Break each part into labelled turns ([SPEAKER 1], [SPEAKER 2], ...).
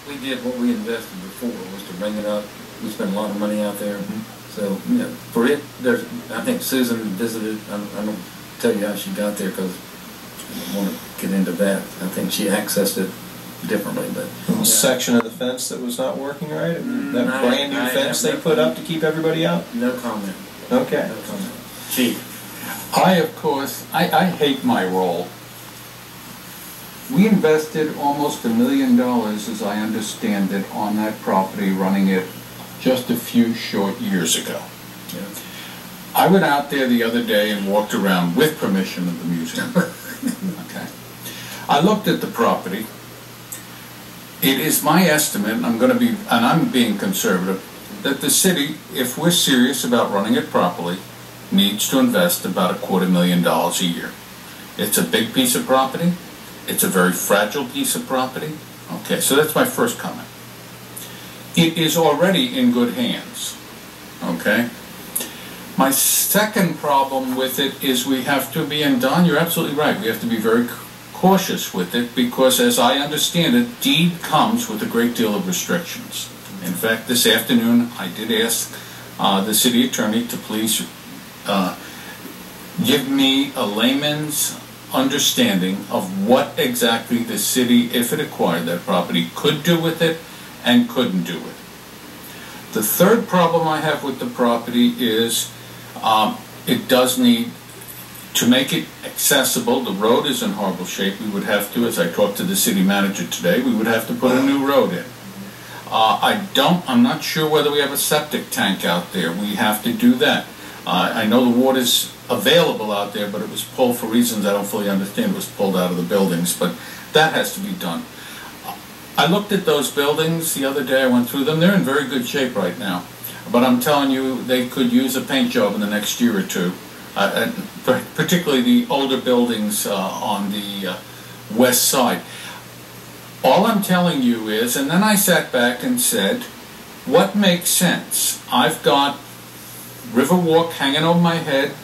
[SPEAKER 1] we did what we invested before, was to bring it up. We spent a lot of money out there. So, you know, for it, there's, I think Susan visited, I don't tell you how she got there because I don't want to get into that. I think she accessed it differently, but
[SPEAKER 2] a section of the fence that was not working right? That brand new fence they put up to keep everybody out?
[SPEAKER 1] No comment.
[SPEAKER 2] Okay.
[SPEAKER 1] No comment. Chief.
[SPEAKER 3] I, of course, I hate my role. We invested almost $1 million, as I understand it, on that property, running it just a few short years ago.
[SPEAKER 1] Yeah.
[SPEAKER 3] I went out there the other day and walked around with permission of the museum. Okay. I looked at the property. It is my estimate, and I'm being conservative, that the city, if we're serious about running it properly, needs to invest about $250,000 a year. It's a big piece of property. It's a very fragile piece of property. Okay, so that's my first comment. It is already in good hands. Okay? My second problem with it is we have to be, and Don, you're absolutely right, we have to be very cautious with it because, as I understand it, deed comes with a great deal of restrictions. In fact, this afternoon I did ask the city attorney to please give me a layman's understanding of what exactly the city, if it acquired that property, could do with it and couldn't do with it. The third problem I have with the property is it does need, to make it accessible, the road is in horrible shape. We would have to, as I talked to the city manager today, we would have to put a new road in. I'm not sure whether we have a septic tank out there. We have to do that. I know the water's available out there, but it was pulled for reasons I don't fully understand. It was pulled out of the buildings, but that has to be done. I looked at those buildings the other day. I went through them. They're in very good shape right now. But I'm telling you, they could use a paint job in the next year or two. And particularly the older buildings on the west side. All I'm telling you is, and then I sat back and said, what makes sense? I've got Riverwalk hanging over my head,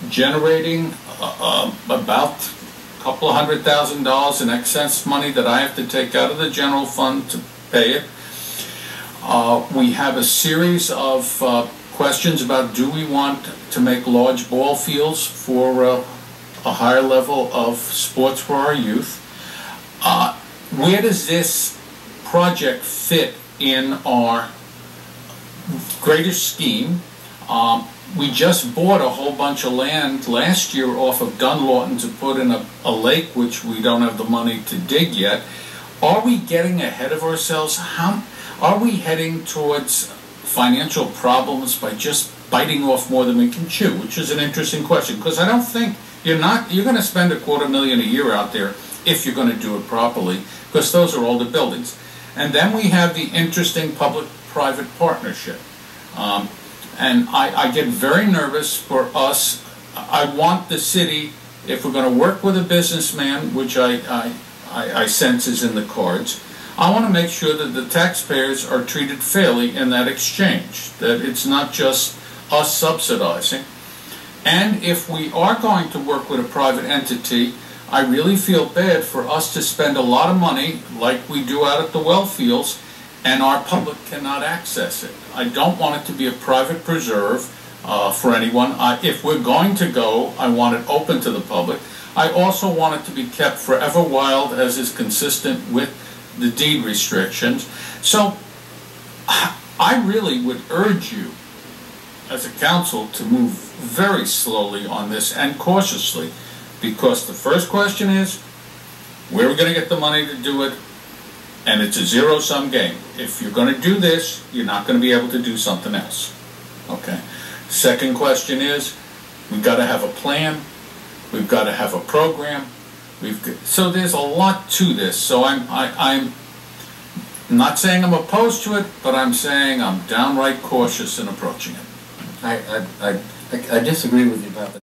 [SPEAKER 3] generating about a couple of $100,000 in excess money that I have to take out of the general fund to pay it. We have a series of questions about, do we want to make large ball fields for a higher level of sports for our youth? Where does this project fit in our greater scheme? We just bought a whole bunch of land last year off of Dunlawton to put in a lake which we don't have the money to dig yet. Are we getting ahead of ourselves? Are we heading towards financial problems by just biting off more than we can chew? Which is an interesting question, because I don't think you're going to spend $250,000 a year out there if you're going to do it properly, because those are older buildings. And then we have the interesting public-private partnership. And I get very nervous for us. I want the city, if we're going to work with a businessman, which I sense is in the cards, I want to make sure that the taxpayers are treated fairly in that exchange, that it's not just us subsidizing. And if we are going to work with a private entity, I really feel bad for us to spend a lot of money, like we do out at the well fields, and our public cannot access it. I don't want it to be a private preserve for anyone. If we're going to go, I want it open to the public. I also want it to be kept forever wild, as is consistent with the deed restrictions. So I really would urge you as a council to move very slowly on this and cautiously, because the first question is, where are we going to get the money to do it? And it's a zero-sum game. If you're going to do this, you're not going to be able to do something else. Okay. Second question is, we've got to have a plan. We've got to have a program. So there's a lot to this. So I'm not saying I'm opposed to it, but I'm saying I'm downright cautious in approaching it.
[SPEAKER 1] I disagree with you about that.